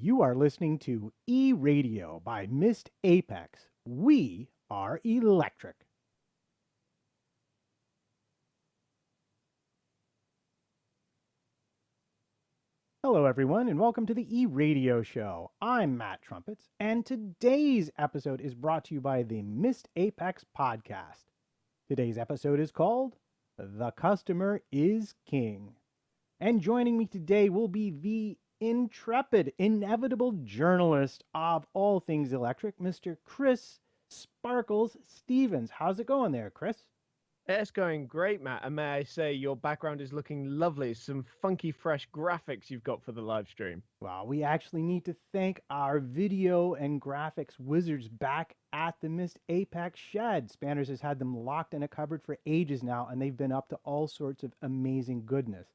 You are listening to eRadio by Mist Apex. We are electric. Hello, everyone, and welcome to the eRadio Show. I'm Matt Trumpets, and today's episode is brought to you by the Mist Apex podcast. Today's episode is called The Customer is King. And joining me today will be the intrepid, inevitable journalist of all things electric, Mr. Chris Sparkles Stevens. How's it going there, Chris? It's going great, Matt. And may I say, your background is looking lovely. Some funky, fresh graphics you've got for the live stream. Well, we actually need to thank our video and graphics wizards back at the Mist Apex shed. Spanners has had them locked in a cupboard for ages now, and they've been up to all sorts of amazing goodness.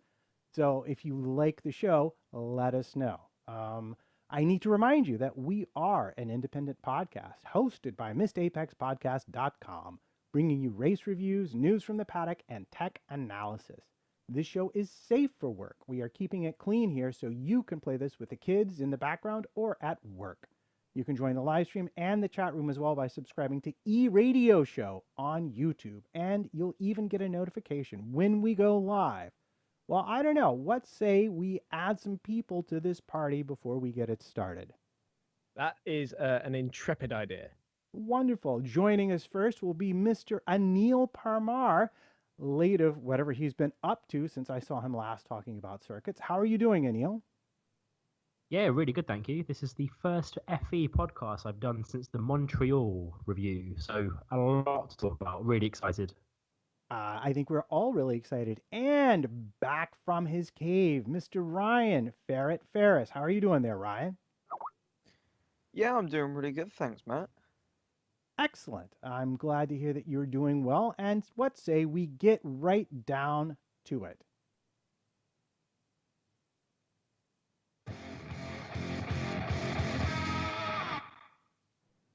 So if you like the show, let us know. I need to remind you that we are an independent podcast hosted by MistApexPodcast.com, bringing you race reviews, news from the paddock, and tech analysis. This show is safe for work. We are keeping it clean here so you can play this with the kids in the background or at work. You can join the live stream and the chat room as well by subscribing to eRadio Show on YouTube, and you'll even get a notification when we go live. Well, I don't know. What say we add some people to this party before we get it started? That is an intrepid idea. Wonderful. Joining us first will be Mr. Anil Parmar, late of whatever he's been up to since I saw him last talking about circuits. How are you doing, Anil? Yeah, really good, thank you. This is the first FE podcast I've done since the Montreal review, so a lot to talk about. Really excited. I think we're all really excited. And back from his cave, Mr. Ryan Ferris. How are you doing there, Ryan? Yeah, I'm doing really good, thanks, Matt. Excellent. I'm glad to hear that you're doing well. And what say we get right down to it?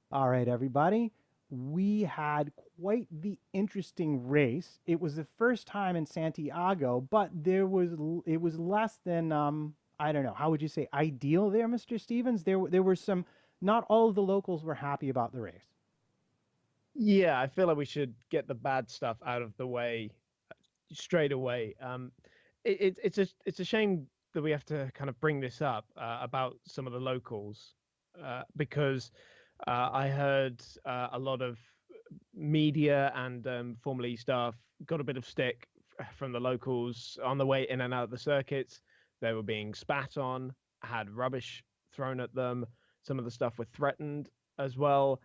All right, everybody. We had quite the interesting race. It was the first time in Santiago, but it was less than I don't know, how would you say, ideal there, Mr. Stevens? There were some, not all of the locals were happy about the race. Yeah, I feel like we should get the bad stuff out of the way straight away. It's a shame that we have to kind of bring this up about some of the locals because I heard a lot of media and Formula E staff got a bit of stick from the locals on the way in and out of the circuits. They were being spat on, had rubbish thrown at them. Some of the stuff were threatened as well.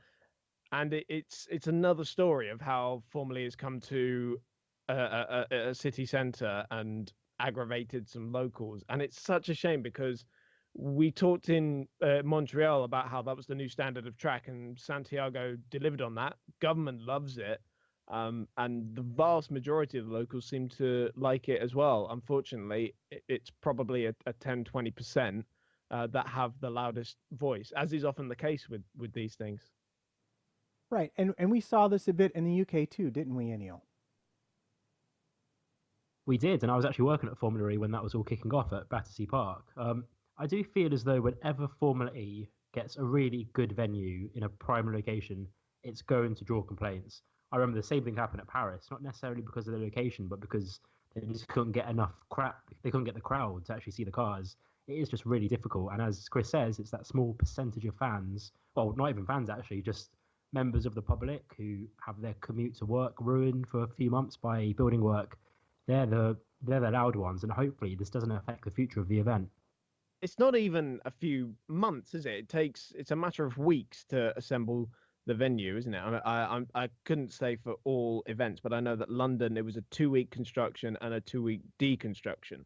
And it's another story of how Formula E has come to a city centre and aggravated some locals. And it's such a shame because we talked in Montreal about how that was the new standard of track, and Santiago delivered on that. Government loves it, and the vast majority of the locals seem to like it as well. Unfortunately, it's probably a 10-20% that have the loudest voice, as is often the case with these things. Right, and we saw this a bit in the UK too, didn't we, Anil? We did, and I was actually working at Formula E when that was all kicking off at Battersea Park. I do feel as though whenever Formula E gets a really good venue in a prime location, it's going to draw complaints. I remember the same thing happened at Paris, not necessarily because of the location, but because they just couldn't get enough they couldn't get the crowd to actually see the cars. It is just really difficult. And as Chris says, it's that small percentage of fans, well, not even fans actually, just members of the public who have their commute to work ruined for a few months by building work. They're the loud ones, and hopefully this doesn't affect the future of the event. It's not even a few months, is it? It's a matter of weeks to assemble the venue, isn't it? I couldn't say for all events, but I know that London, it was a 2-week construction and a 2-week deconstruction.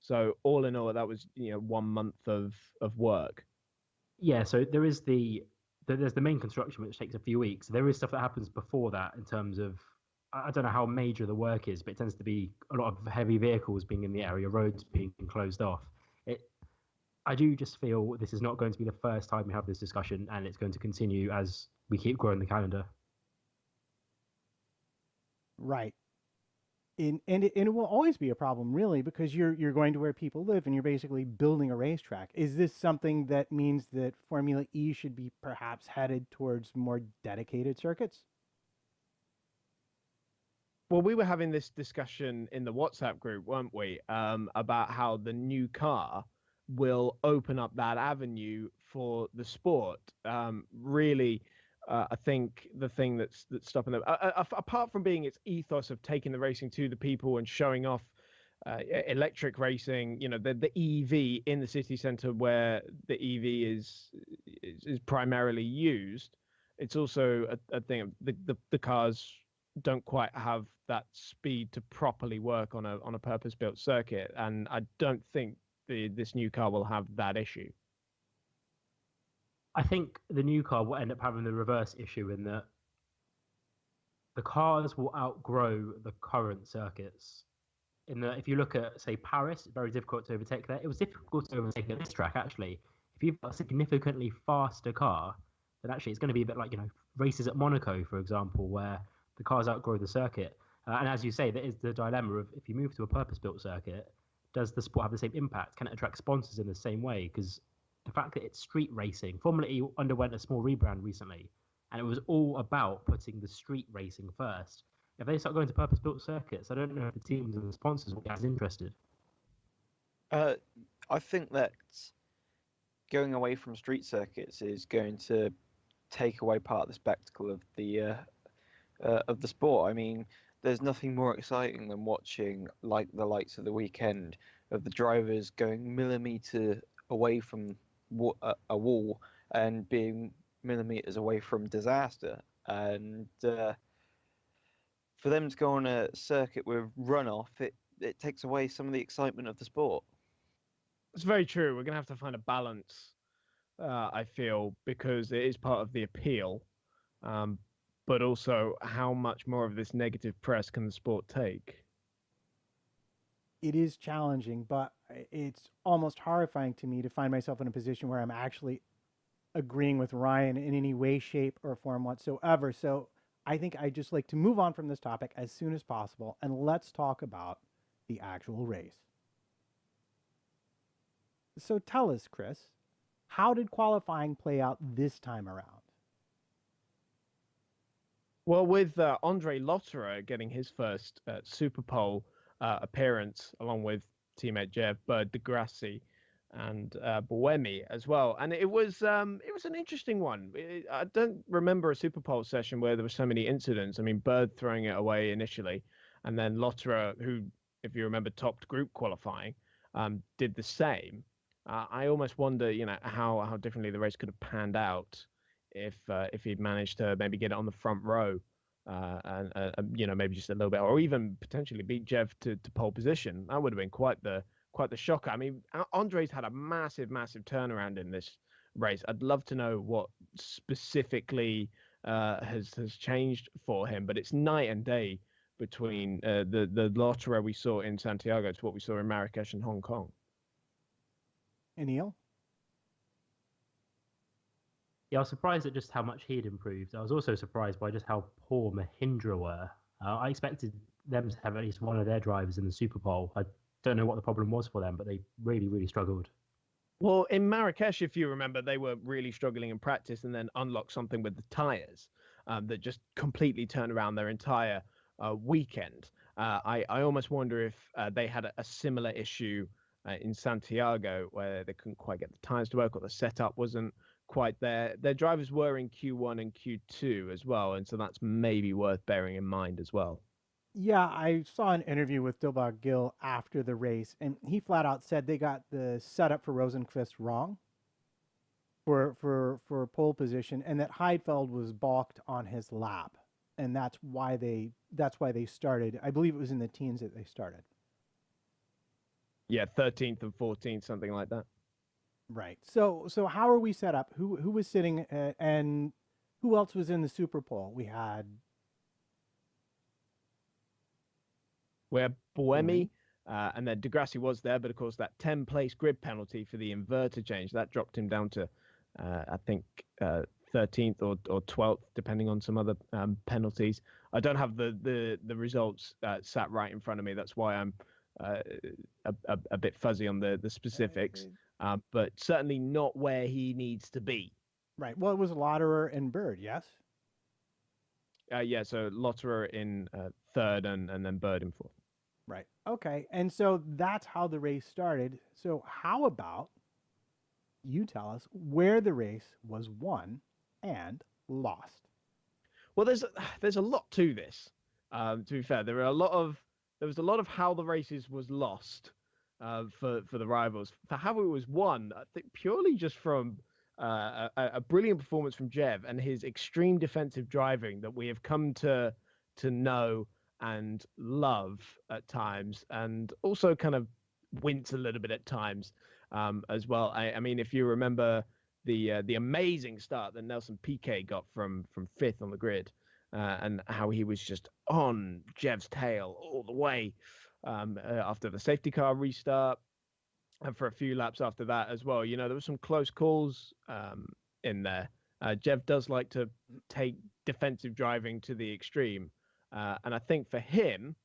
So all in all, that was 1 month of work. Yeah, so there's the main construction, which takes a few weeks. There is stuff that happens before that in terms of, I don't know how major the work is, but it tends to be a lot of heavy vehicles being in the area, roads being closed off. I do just feel this is not going to be the first time we have this discussion, and it's going to continue as we keep growing the calendar. Right. And it will always be a problem, really, because you're going to where people live and you're basically building a racetrack. Is this something that means that Formula E should be perhaps headed towards more dedicated circuits? Well, we were having this discussion in the WhatsApp group, weren't we? About how the new car will open up that avenue for the sport. Really, I think the thing that's stopping them, apart from being its ethos of taking the racing to the people and showing off electric racing, the EV in the city centre where the EV is primarily used. It's also a thing of the cars don't quite have that speed to properly work on a purpose-built circuit, and I don't think this new car will have that issue. I think the new car will end up having the reverse issue in that the cars will outgrow the current circuits. In that, if you look at, say, Paris, it's very difficult to overtake there. It was difficult to overtake at this track, actually. If you've got a significantly faster car, then actually it's going to be a bit like, races at Monaco, for example, where the cars outgrow the circuit. And as you say, there is the dilemma of if you move to a purpose-built circuit, does the sport have the same impact? Can it attract sponsors in the same way? Because the fact that it's street racing, Formula E underwent a small rebrand recently, and it was all about putting the street racing first. If they start going to purpose-built circuits, I don't know if the teams and the sponsors will be as interested. I think that going away from street circuits is going to take away part of the spectacle of the sport. I mean, there's nothing more exciting than watching like the lights of the weekend of the drivers going millimeter away from a wall and being millimeters away from disaster. And for them to go on a circuit with runoff, it takes away some of the excitement of the sport. It's very true. We're going to have to find a balance, I feel, because it is part of the appeal. But also, how much more of this negative press can the sport take? It is challenging, but it's almost horrifying to me to find myself in a position where I'm actually agreeing with Ryan in any way, shape, or form whatsoever. So I think I'd just like to move on from this topic as soon as possible, and let's talk about the actual race. So tell us, Chris, how did qualifying play out this time around? Well, with Andre Lotterer getting his first Super Pole appearance, along with teammate Jeff Bird deGrassi and Buemi as well, and it was an interesting one. I don't remember a Super Pole session where there were so many incidents. I mean, Bird throwing it away initially, and then Lotterer, who, if you remember, topped group qualifying, did the same. I almost wonder, how differently the race could have panned out if he'd managed to maybe get it on the front row, and maybe just a little bit, or even potentially beat Jeff to pole position. That would have been quite the shocker. I mean, Andre's had a massive turnaround in this race. I'd love to know what specifically has changed for him, but it's night and day between the Lotterer we saw in Santiago to what we saw in Marrakesh and Hong Kong. Anil? Yeah, I was surprised at just how much he'd improved. I was also surprised by just how poor Mahindra were. I expected them to have at least one of their drivers in the Super Bowl. I don't know what the problem was for them, but they really struggled. Well, in Marrakesh, if you remember, they were really struggling in practice and then unlocked something with the tyres that just completely turned around their entire weekend. I almost wonder if they had a similar issue in Santiago where they couldn't quite get the tyres to work or the setup wasn't quite there. Their drivers were in Q1 and Q2 as well, and so that's maybe worth bearing in mind as well. Yeah, I saw an interview with Dilbagh Gill after the race, and he flat out said they got the setup for Rosenqvist wrong for pole position, and that Heidfeld was balked on his lap, and that's why they started. I believe it was in the teens that they started. Yeah, 13th and 14th, something like that. Right. So how are we set up? Who was sitting and who else was in the Super Pole? We had Buemi, and then deGrassi was there, but of course that 10-place grid penalty for the inverter change that dropped him down to I think 13th or 12th, depending on some other penalties. I don't have the results sat right in front of me. That's why I'm a bit fuzzy on the specifics. But certainly not where he needs to be. Right. Well, it was Lauderer and Bird, yes? Yeah, so Lotterer in third and then Bird in fourth. Right. Okay. And so that's how the race started. So how about you tell us where the race was won and lost? Well, there's a lot to this. To be fair, there was a lot of how the races was lost for the rivals. For how it was won, I think purely just from a brilliant performance from Jev and his extreme defensive driving that we have come to know and love at times, and also kind of wince a little bit at times as well. I mean, if you remember the amazing start that Nelson Piquet got from fifth on the grid, and how he was just on Jev's tail all the way after the safety car restart, and for a few laps after that as well. There were some close calls in there. Jev does like to take defensive driving to the extreme, and I think for him,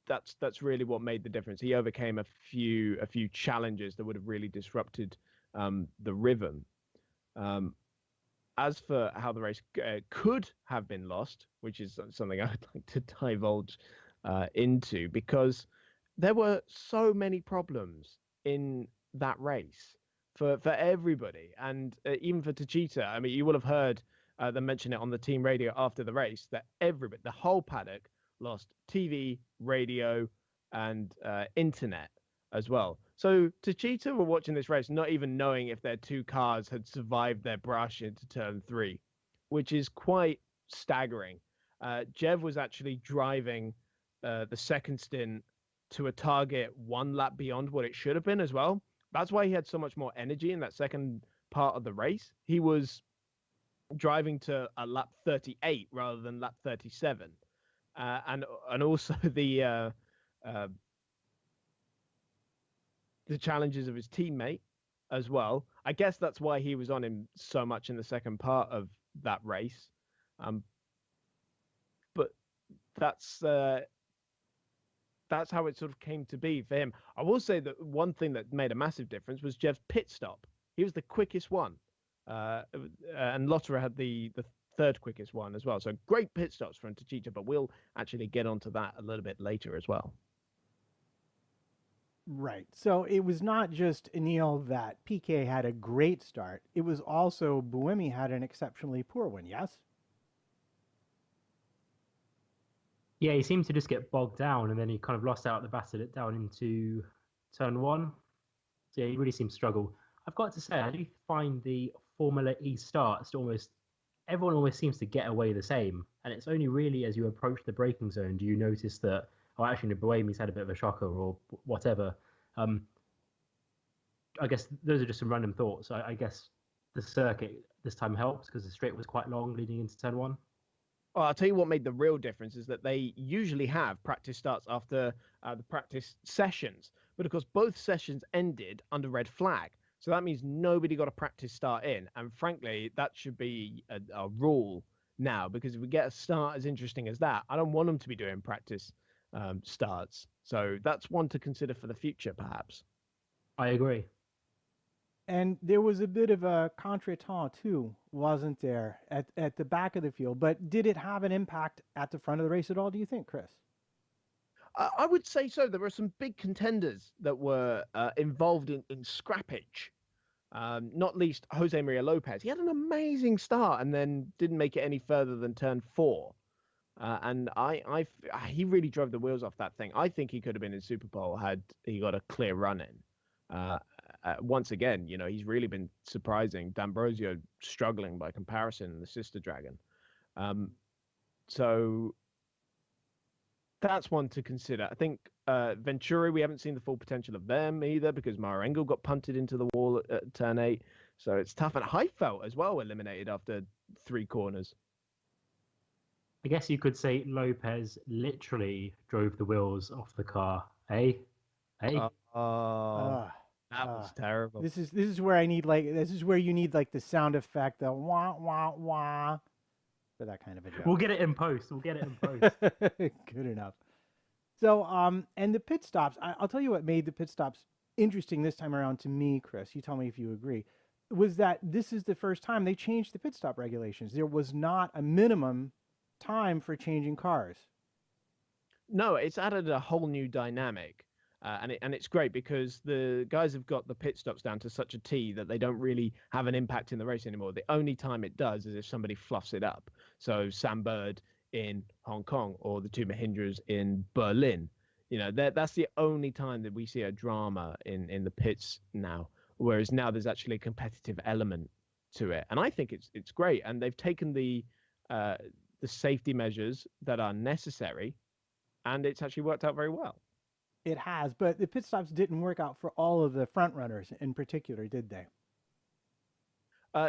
that's really what made the difference. He overcame a few challenges that would have really disrupted the rhythm. As for how the race could have been lost, which is something I would like to divulge into, because there were so many problems in that race for everybody, and even for Techeetah. I mean, you will have heard them mention it on the team radio after the race, that the whole paddock lost TV, radio, and internet as well. So Techeetah were watching this race not even knowing if their two cars had survived their brush into turn 3, which is quite staggering. Jev was actually driving the second stint to a target 1 lap beyond what it should have been as well. That's why he had so much more energy in that second part of the race. He was driving to a lap 38 rather than lap 37. And also the challenges of his teammate as well. I guess that's why he was on him so much in the second part of that race. But that's how it sort of came to be for him. I will say that one thing that made a massive difference was Jev's pit stop. He was the quickest one, and Lotterer had the third quickest one as well. So great pit stops from Techeetah, but we'll actually get onto that a little bit later as well. Right. So it was not just Anil that PK had a great start. It was also Buemi had an exceptionally poor one, yes? Yeah, he seemed to just get bogged down, and then he kind of lost out at the back of it down into turn 1. So yeah, he really seemed to struggle. I've got to say, I do find the Formula E starts to everyone almost seems to get away the same. And it's only really as you approach the braking zone do you notice that, oh, actually, Buemi's had a bit of a shocker or whatever. I guess those are just some random thoughts. I guess the circuit this time helps because the straight was quite long leading into turn 1. Well, I'll tell you what made the real difference is that they usually have practice starts after the practice sessions. But of course, both sessions ended under red flag. So that means nobody got a practice start in. And frankly, that should be a rule now, because if we get a start as interesting as that, I don't want them to be doing practice starts. So that's one to consider for the future, perhaps. I agree. And there was a bit of a contretemps too, wasn't there, at the back of the field? But did it have an impact at the front of the race at all, do you think, Chris? I would say so. There were some big contenders that were involved in scrappage, not least Jose Maria Lopez. He had an amazing start and then didn't make it any further than turn 4. And he really drove the wheels off that thing. I think he could have been in Super Bowl had he got a clear run in. Once again, he's really been surprising. D'Ambrosio struggling by comparison in the Sister Dragon. So that's one to consider. I think Venturi, we haven't seen the full potential of them either because Marengo got punted into the wall at turn 8. So it's tough. And Heifeld as well eliminated after 3 corners. I guess you could say Lopez literally drove the wheels off the car, eh? That was terrible. This is where I need this is where you need the sound effect, the wah wah wah, for that kind of a joke. We'll get it in post. Good enough. So and the pit stops. I'll tell you what made the pit stops interesting this time around to me, Chris. You tell me if you agree. Was that this is the first time they changed the pit stop regulations. There was not a minimum time for changing cars. No, it's added a whole new dynamic. And it's great because the guys have got the pit stops down to such a T that they don't really have an impact in the race anymore. The only time it does is if somebody fluffs it up. So Sam Bird in Hong Kong or the two Mahindras in Berlin. That's the only time that we see a drama in the pits now. Whereas now there's actually a competitive element to it, and I think it's great. And they've taken the safety measures that are necessary, and it's actually worked out very well. It has, but the pit stops didn't work out for all of the front runners in particular, did they?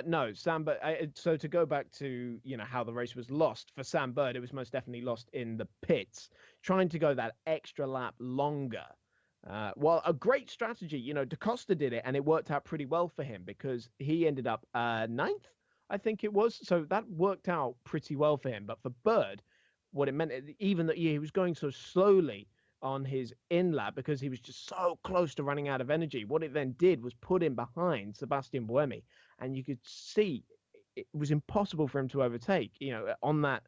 No, Sam. But so to go back to how the race was lost for Sam Bird, it was most definitely lost in the pits, trying to go that extra lap longer. Well, a great strategy. DaCosta did it, and it worked out pretty well for him because he ended up ninth, I think it was. So that worked out pretty well for him. But for Bird, what it meant, even that he was going so slowly on his in lap because he was just so close to running out of energy. What it then did was put him behind Sebastian Buemi, and you could see it was impossible for him to overtake. On that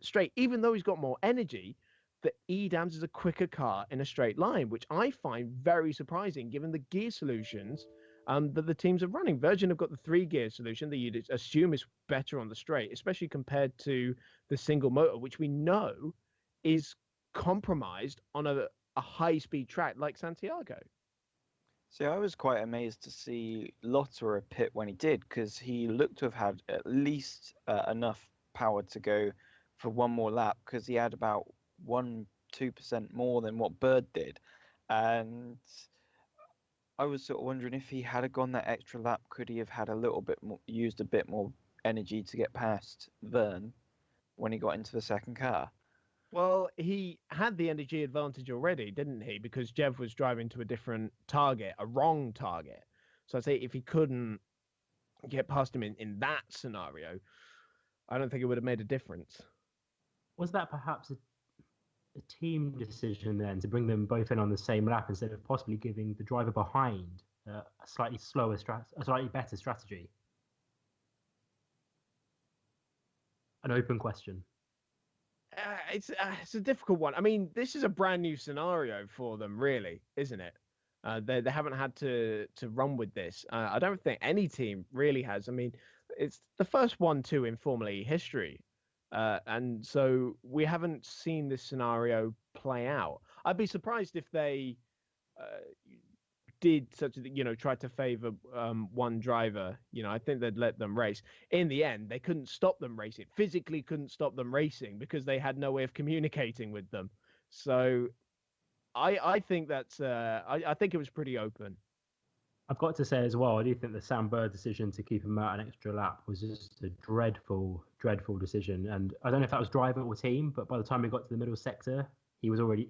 straight, even though he's got more energy, the Edams is a quicker car in a straight line, which I find very surprising given the gear solutions that the teams are running. Virgin have got the 3-gear solution that you'd assume is better on the straight, especially compared to the single motor, which we know is compromised on a high-speed track like Santiago. See, I was quite amazed to see Lotterer pit when he did, because he looked to have had at least enough power to go for one more lap, because he had about 1-2% more than what Bird did. And I was sort of wondering if he had gone that extra lap, could he have had a little bit more, used a bit more energy to get past Verne when he got into the second car? Well, he had the energy advantage already, didn't he? Because Jev was driving to a different target, a wrong target. So I'd say if he couldn't get past him in that scenario, I don't think it would have made a difference. Was that perhaps a team decision then to bring them both in on the same lap instead of possibly giving the driver behind a slightly better strategy? An open question. It's a difficult one. I mean, this is a brand new scenario for them, really, isn't it? They haven't had to run with this. I don't think any team really has. I mean, it's the first 1-2 in Formula E history. And so we haven't seen this scenario play out. I'd be surprised if they did try to favor one driver. I think they'd let them race. In the end, they couldn't stop them racing, physically couldn't stop them racing because they had no way of communicating with them. So I think that's I think it was pretty open. I've got to say as well, I do think the Sam Bird decision to keep him out an extra lap was just a dreadful decision. And I don't know if that was driver or team, but by the time we got to the middle sector, he was already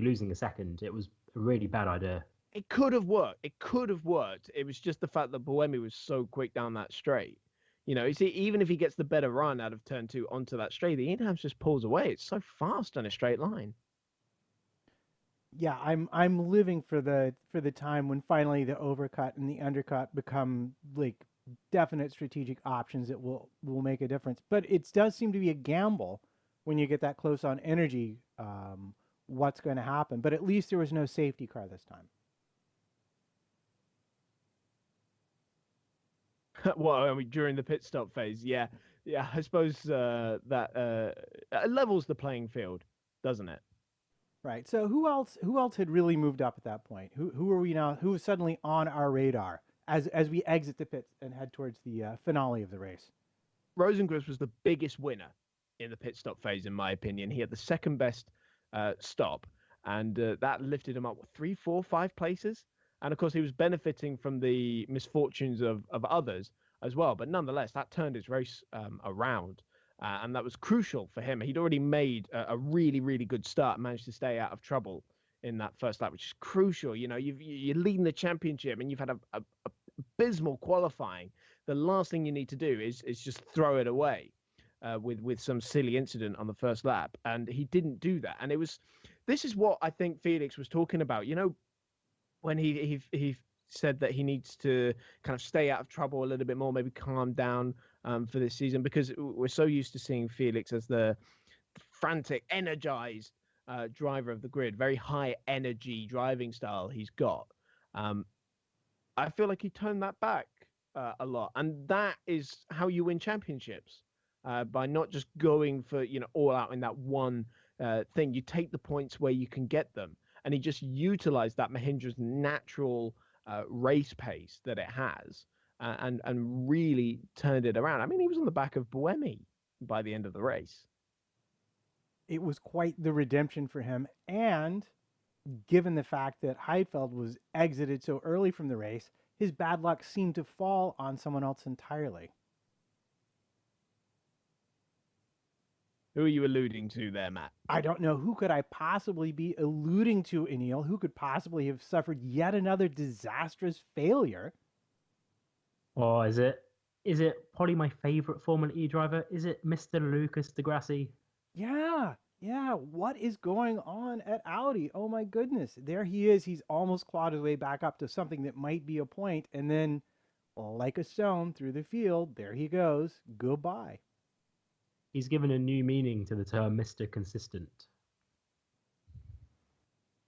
losing a second. It was a really bad idea. It could have worked. It was just the fact that Buemi was so quick down that straight. You see, even if he gets the better run out of turn 2 onto that straight, the Inhams just pulls away. It's so fast on a straight line. Yeah, I'm living for the time when finally the overcut and the undercut become definite strategic options that will make a difference. But it does seem to be a gamble when you get that close on energy. What's going to happen? But at least there was no safety car this time. Well, I mean, during the pit stop phase, yeah. I suppose that levels the playing field, doesn't it? Right. So who else had really moved up at that point? Who are we now? Who is suddenly on our radar as we exit the pits and head towards the finale of the race? Rosenqvist was the biggest winner in the pit stop phase, in my opinion. He had the second best stop, and that lifted him up 3, 4, 5 places. And of course, he was benefiting from the misfortunes of others as well. But nonetheless, that turned his race around. And that was crucial for him. He'd already made a really, really good start, managed to stay out of trouble in that first lap, which is crucial. You know, you're leading the championship and you've had a abysmal qualifying. The last thing you need to do is just throw it away with some silly incident on the first lap, and he didn't do that. And this is what I think Felix was talking about. You know, when he said that he needs to kind of stay out of trouble a little bit more, maybe calm down for this season, because we're so used to seeing Felix as the frantic, energized driver of the grid, very high energy driving style he's got. I feel like he turned that back a lot, and that is how you win championships, by not just going for, you know, all out in that one thing. You take the points where you can get them, and he just utilized that Mahindra's natural race pace that it has, and really turned it around. I mean, he was on the back of Buemi by the end of the race. It was quite the redemption for him, and given the fact that Heidfeld was exited so early from the race, his bad luck seemed to fall on someone else entirely. Who are you alluding to there, Matt? I don't know. Who could I possibly be alluding to, Anil? Who could possibly have suffered yet another disastrous failure? Oh, is it probably my favorite Formula E driver? Is it Mr. Lucas Di Grassi? Yeah. What is going on at Audi? Oh my goodness. There he is. He's almost clawed his way back up to something that might be a point. And then, like a stone through the field, there he goes. Goodbye. He's given a new meaning to the term Mr. Consistent.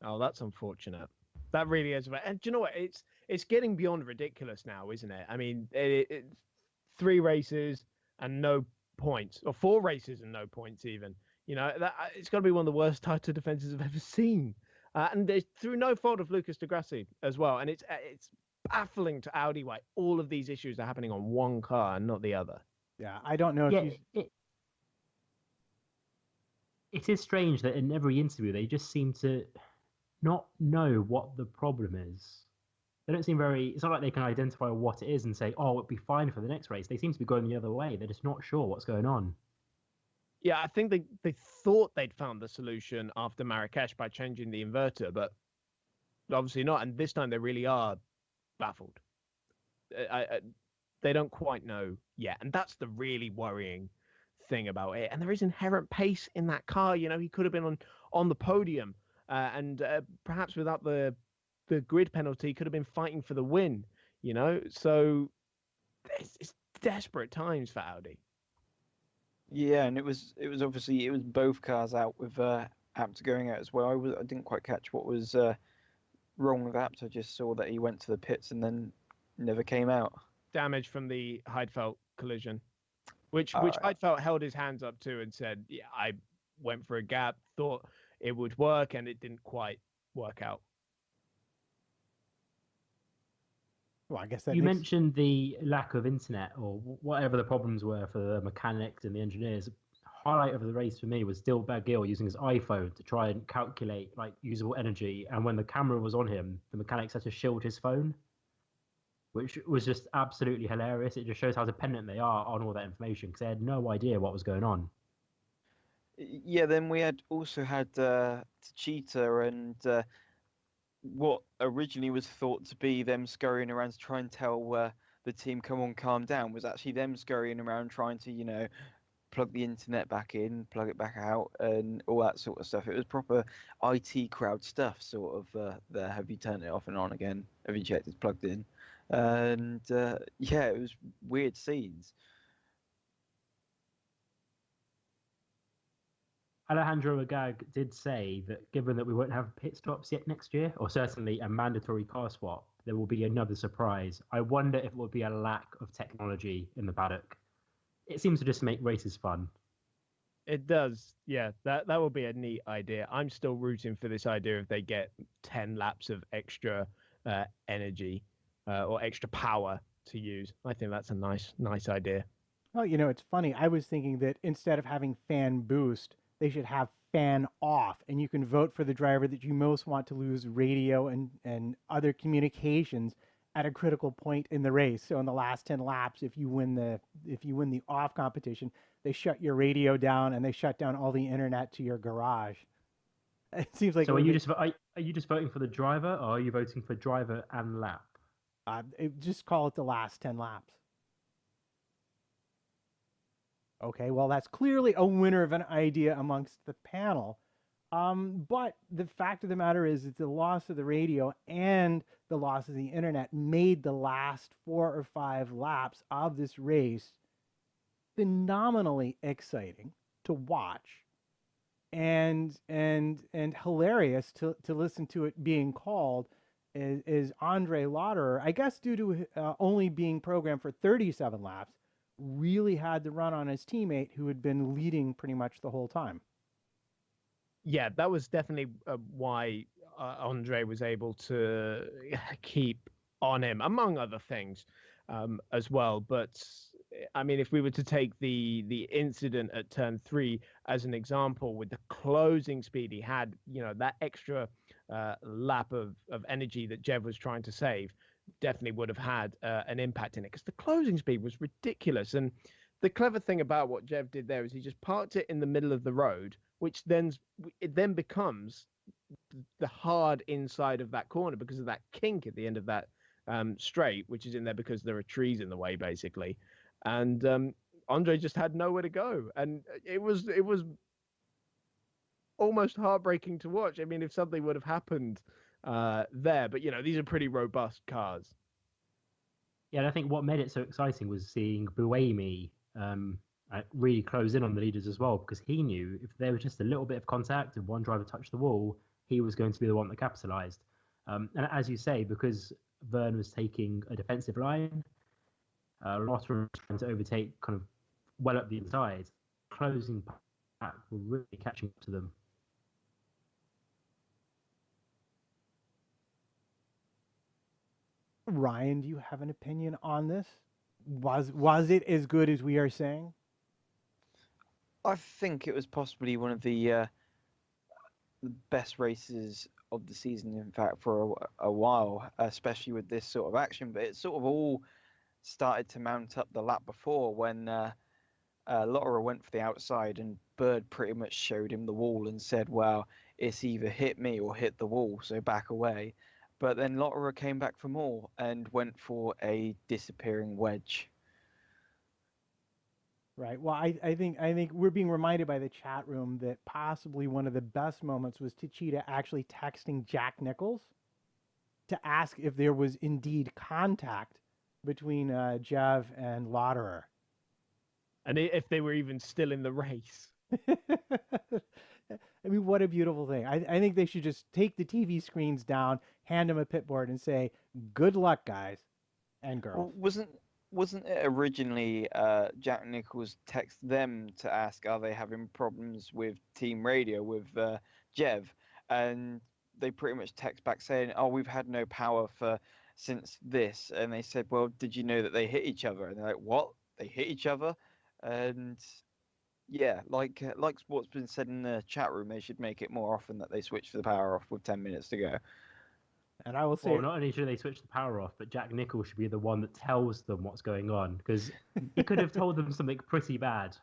Oh, that's unfortunate. That really is. And do you know what? It's getting beyond ridiculous now, isn't it? I mean, it's 3 races and no points, or 4 races and no points even. You know, it's got to be one of the worst title defenses I've ever seen. And it's through no fault of Lucas Di Grassi as well. And it's baffling to Audi why all of these issues are happening on one car and not the other. Yeah, I don't know if it is strange that in every interview they just seem to not know what the problem is. They don't seem it's not like they can identify what it is and say, oh, it'll be fine for the next race. They seem to be going the other way. They're just not sure what's going on. Yeah, I think they thought they'd found the solution after Marrakesh by changing the inverter, but obviously not. And this time they really are baffled. They don't quite know yet. And that's the really worrying thing about it. And there is inherent pace in that car. You know, he could have been on the podium, and perhaps without the grid penalty, could have been fighting for the win. You know, so it's desperate times for Audi. Yeah, and it was obviously both cars out with Apter going out as well. I didn't quite catch what was wrong with Apter. I just saw that he went to the pits and then never came out. Damage from the Heidfeld collision, which Heidfeld held his hands up to and said, "Yeah, I went for a gap, thought it would work, and it didn't quite work out." Well, I guess that you mentioned the lack of internet or whatever the problems were for the mechanics and the engineers. Highlight of the race for me was Dilbert Gill using his iPhone to try and calculate like usable energy, and when the camera was on him, the mechanics had to shield his phone, which was just absolutely hilarious. It just shows how dependent they are on all that information because they had no idea what was going on. Yeah, then we also had Techeetah and what originally was thought to be them scurrying around to try and tell the team, come on, calm down, was actually them scurrying around trying to, you know, plug the internet back in, plug it back out, and all that sort of stuff. It was proper IT crowd stuff, sort of there. Have you turned it off and on again? Have you checked it's plugged in? And yeah, it was weird scenes. Alejandro Agag did say that given that we won't have pit stops yet next year, or certainly a mandatory car swap, there will be another surprise. I wonder if it will be a lack of technology in the paddock. It seems to just make races fun. It does, yeah. That would be a neat idea. I'm still rooting for this idea if they get 10 laps of extra energy or extra power to use. I think that's a nice idea. Well, you know, it's funny. I was thinking that instead of having fan boost, they should have fan off, and you can vote for the driver that you most want to lose radio and other communications at a critical point in the race. So in the last 10 laps, if you win the off competition, they shut your radio down and they shut down all the internet to your garage. It seems like So are you just voting for the driver, or are you voting for driver and lap? just call it the last 10 laps. Okay, well, that's clearly a winner of an idea amongst the panel. But the fact of the matter is that the loss of the radio and the loss of the internet made the last 4 or 5 laps of this race phenomenally exciting to watch and hilarious to listen to it being called. Is Andre Lauderer, I guess due to only being programmed for 37 laps, really had the run on his teammate who had been leading pretty much the whole time. Yeah, that was definitely why Andre was able to keep on him, among other things, as well. But I mean, if we were to take the incident at turn 3 as an example, with the closing speed he had, that extra lap of energy that Jev was trying to save definitely would have had an impact in it, because the closing speed was ridiculous. And the clever thing about what Jev did there is he just parked it in the middle of the road, which then becomes the hard inside of that corner because of that kink at the end of that straight, which is in there because there are trees in the way, basically. And Andre just had nowhere to go, and it was almost heartbreaking to watch. I mean, if something would have happened there, but these are pretty robust cars. Yeah, and I think what made it so exciting was seeing Buemi really close in on the leaders as well, because he knew if there was just a little bit of contact and one driver touched the wall, he was going to be the one that capitalized. And as you say, because Verne was taking a defensive line, Lauderer was trying to overtake kind of well up the inside, closing back were really catching up to them. Ryan, do you have an opinion on this? Was it as good as we are saying? I think it was possibly one of the best races of the season, in fact, for a while, especially with this sort of action. But it sort of all started to mount up the lap before when Lauderer went for the outside and Bird pretty much showed him the wall and said, well, it's either hit me or hit the wall, so back away. But then Lauderer came back for more and went for a disappearing wedge. Right. Well, I think we're being reminded by the chat room that possibly one of the best moments was Techeetah actually texting Jack Nicholls to ask if there was indeed contact between Jev and Lauderer. And if they were even still in the race. I mean, what a beautiful thing. I think they should just take the TV screens down, hand them a pit board, and say, good luck, guys and girls. Well, wasn't it originally Jack Nicholls text them to ask, are they having problems with team radio with Jev? And they pretty much text back saying, oh, we've had no power since this. And they said, well, did you know that they hit each other? And they're like, what? They hit each other? And yeah, like what's been said in the chat room, they should make it more often that they switch the power off with 10 minutes to go. And I will say, well, not only should they switch the power off, but Jack Nicholls should be the one that tells them what's going on, because he could have told them something pretty bad.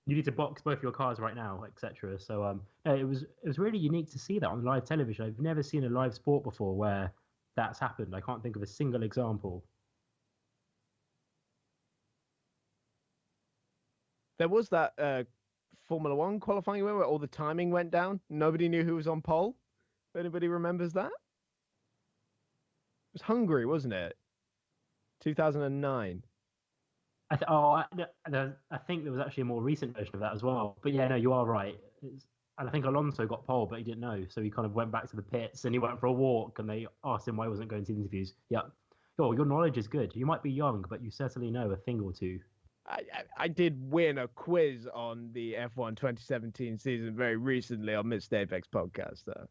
You need to box both your cars right now, etc. So it was really unique to see that on live television. I've never seen a live sport before where that's happened. I can't think of a single example. There was that Formula One qualifying where all the timing went down. Nobody knew who was on pole. Anybody remembers that? It was Hungary, wasn't it? 2009. I think there was actually a more recent version of that as well. But yeah, no, you are right. And I think Alonso got pole, but he didn't know. So he kind of went back to the pits and he went for a walk and they asked him why he wasn't going to the interviews. Yeah. Oh, your knowledge is good. You might be young, but you certainly know a thing or two. I did win a quiz on the F1 2017 season very recently on Missed Apex podcast, though.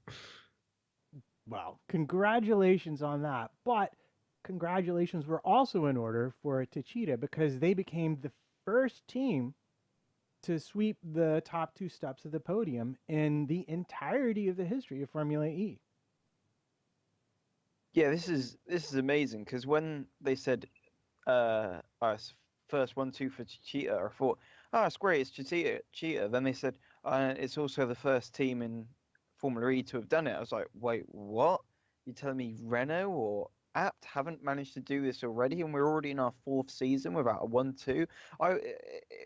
Well, congratulations on that. But congratulations were also in order for Techeetah, because they became the first team to sweep the top 2 steps of the podium in the entirety of the history of Formula E. Yeah, this is amazing, because when they said first 1-2 for Techeetah, I thought, oh, it's great, it's Techeetah. Then they said, It's also the first team in Formula E to have done it. I was like, wait, what? You're telling me Renault or Abt haven't managed to do this already, and we're already in our 4th season without a 1-2?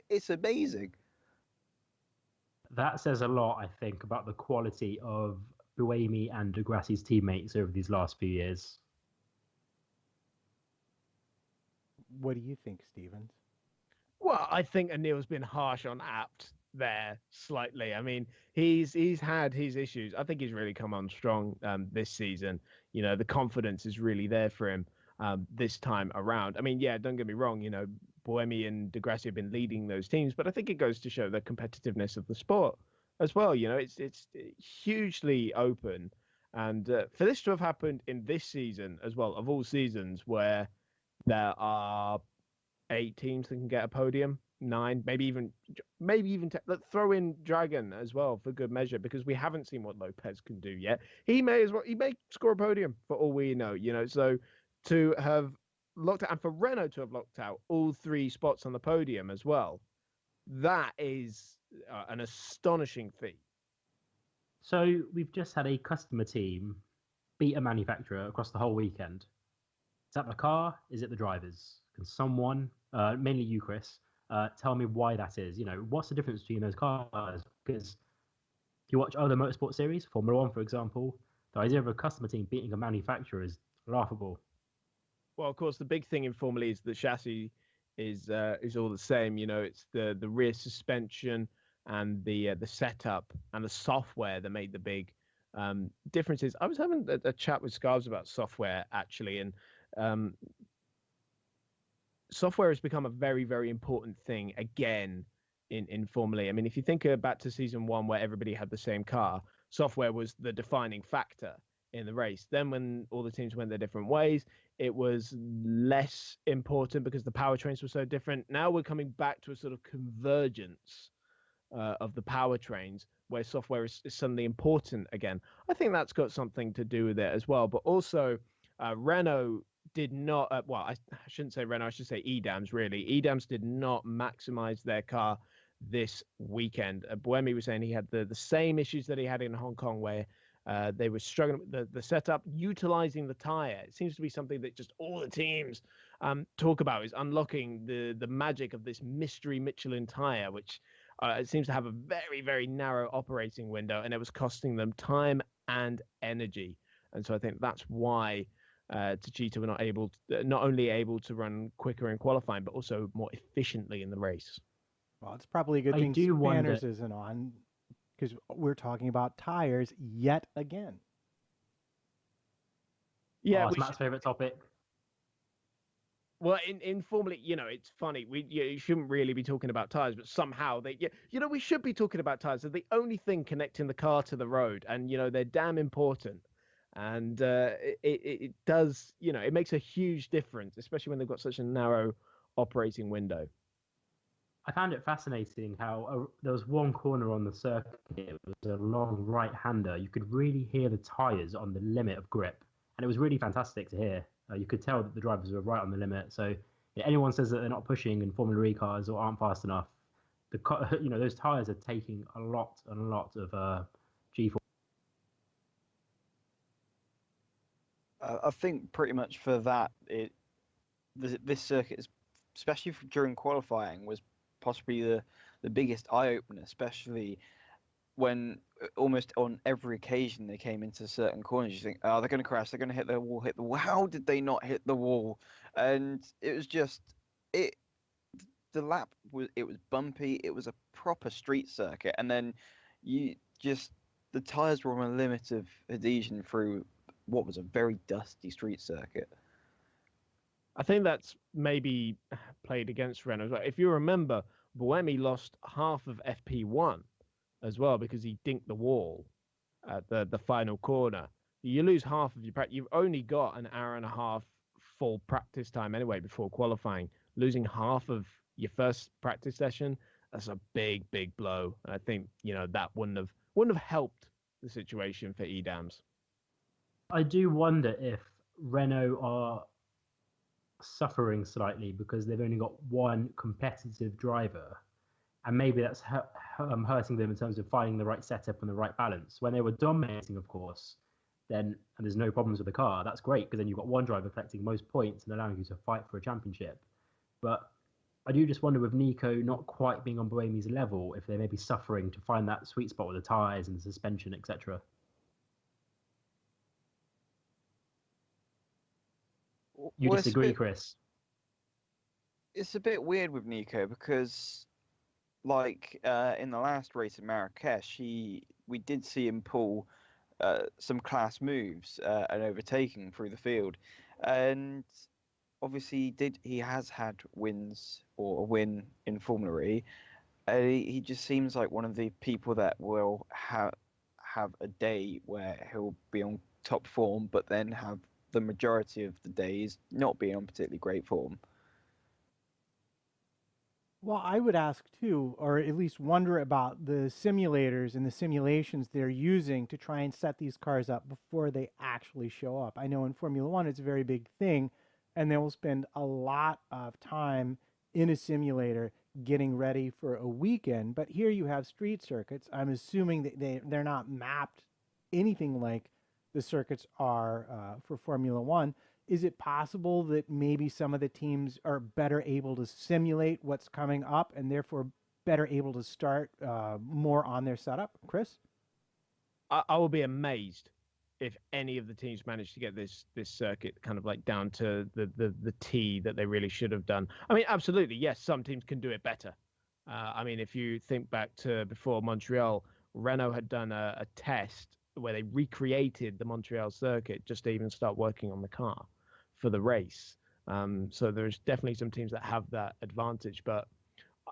It's amazing. That says a lot, I think, about the quality of Buemi and Di Grassi's teammates over these last few years. What do you think, Stevens? Well, I think Anil's been harsh on Abt there slightly. I mean, he's had his issues. I think he's really come on strong this season. You know, the confidence is really there for him this time around. I mean, yeah, don't get me wrong. You know, Buemi and Di Grassi have been leading those teams, but I think it goes to show the competitiveness of the sport as well. You know, it's hugely open, and for this to have happened in this season as well, of all seasons, where there are 8 teams that can get a podium, 9, maybe even 10. Let's throw in Dragon as well for good measure, because we haven't seen what Lopez can do yet. He may score a podium for all we know, you know. So to have locked out, and for Renault to have locked out all 3 spots on the podium as well, that is an astonishing feat. So we've just had a customer team beat a manufacturer across the whole weekend. Is that the car? Is it the drivers? Can someone, mainly you, Chris, tell me why that is? You know, what's the difference between those cars? Because if you watch other motorsport series, Formula One, for example, the idea of a customer team beating a manufacturer is laughable. Well, of course, the big thing in Formula E is the chassis is all the same. You know, it's the rear suspension and the setup and the software that made the big differences. I was having a chat with Scarves about software actually, and software has become a very, very important thing again in Formula E. I mean, if you think back to season 1 where everybody had the same car, software was the defining factor in the race. Then when all the teams went their different ways, it was less important because the powertrains were so different. Now we're coming back to a sort of convergence of the powertrains where software is suddenly important again. I think that's got something to do with it as well. But also, Renault did not, I shouldn't say Renault, I should say EDAMS really. EDAMS did not maximize their car this weekend. Buemi was saying he had the same issues that he had in Hong Kong, where they were struggling with the setup, utilizing the tire. It seems to be something that just all the teams talk about, is unlocking the magic of this mystery Michelin tire, which it seems to have a very, very narrow operating window, and it was costing them time and energy. And so I think that's why Techeetah were not only able to run quicker in qualifying, but also more efficiently in the race. Well, it's probably a good thing Spanners isn't on, because we're talking about tires yet again. Yeah, it's Matt's favorite topic. Well, in Formula, you know, it's funny. You shouldn't really be talking about tires, but somehow we should be talking about tires. They're the only thing connecting the car to the road, and you know they're damn important. And it does, you know, it makes a huge difference, especially when they've got such a narrow operating window. I found it fascinating how there was one corner on the circuit. It was a long right-hander. You could really hear the tyres on the limit of grip, and it was really fantastic to hear. You could tell that the drivers were right on the limit. So if anyone says that they're not pushing in Formula E cars or aren't fast enough, those tyres are taking a lot of G4. I think pretty much for that, this circuit, especially during qualifying, was possibly the biggest eye-opener, especially when almost on every occasion they came into certain corners. You think, oh, they're going to crash, they're going to hit the wall. How did they not hit the wall? And it was just, the lap was bumpy, it was a proper street circuit, and then the tyres were on a limit of adhesion through what was a very dusty street circuit. I think that's maybe played against Renault. If you remember, Buemi lost half of FP1 as well because he dinked the wall at the final corner. You lose half of your practice. You've only got an hour and a half full practice time anyway before qualifying. Losing half of your first practice session, that's a big, big blow. And I think, you know, that wouldn't have helped the situation for EDAMS. I do wonder if Renault are suffering slightly because they've only got one competitive driver and maybe that's hurting them in terms of finding the right setup and the right balance. When they were dominating, of course, then and there's no problems with the car. That's great because then you've got one driver collecting most points and allowing you to fight for a championship. But I do just wonder with Nico not quite being on Buemi's level, if they may be suffering to find that sweet spot with the tyres and the suspension, etc. You Well, disagree, Chris? It's a bit weird with Nico because, like in the last race in Marrakesh, we did see him pull some class moves and overtaking through the field, and obviously he has had wins or a win in Formula E. He just seems like one of the people that will have a day where he'll be on top form, but then have the majority of the days not being on particularly great form. Well, I would ask too, or at least wonder about the simulators and the simulations they're using to try and set these cars up before they actually show up. I know in Formula One it's a very big thing, and they will spend a lot of time in a simulator getting ready for a weekend. But here you have street circuits. I'm assuming that they're not mapped anything like the circuits are for Formula One. Is it possible that maybe some of the teams are better able to simulate what's coming up and therefore better able to start more on their setup? Chris? I will be amazed if any of the teams manage to get this circuit kind of like down to the T that they really should have done. I mean, absolutely, yes, some teams can do it better. I mean, if you think back to before Montreal, Renault had done a test where they recreated the Montreal circuit just to even start working on the car for the race. So there's definitely some teams that have that advantage, but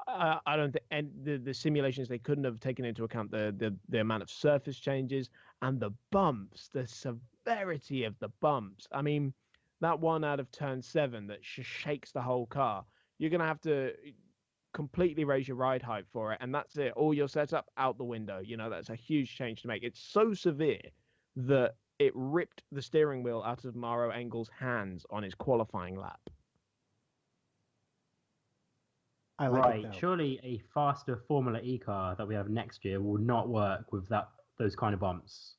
I don't think, and the simulations, they couldn't have taken into account the amount of surface changes and the bumps, the severity of the bumps. I mean, that one out of turn 7 that shakes the whole car, you're going to have to completely raise your ride height for it, and that's it. All your setup out the window. You know, that's a huge change to make. It's so severe that it ripped the steering wheel out of Maro Engel's hands on his qualifying lap. I like Right. it, though. Surely a faster Formula E car that we have next year will not work with those kind of bumps.